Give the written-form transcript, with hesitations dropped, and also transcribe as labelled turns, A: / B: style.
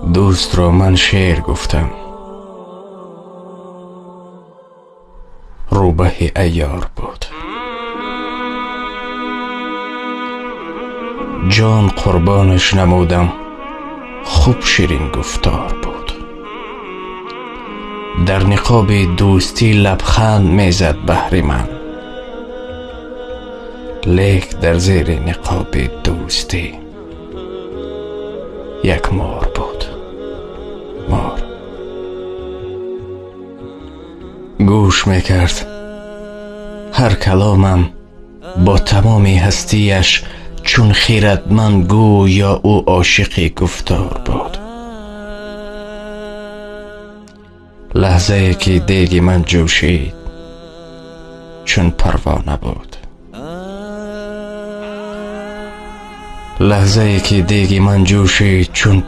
A: دوست را من شعر گفتم، روبه عیار بود. جان قربانش نمودم، خوب شیرین گفتار بود. در نقاب دوستی لبخند میزد بهر من، لیک در زیر نقاب دوستی یک مار بود. مار گوش میکرد هر کلامم با تمامی هستیش، چون خیرتمند گو یا او عاشق گفتار بود. لحظه که دیگ من جوشید چون پروانه بود. لحظه که دیگ من جوشید چون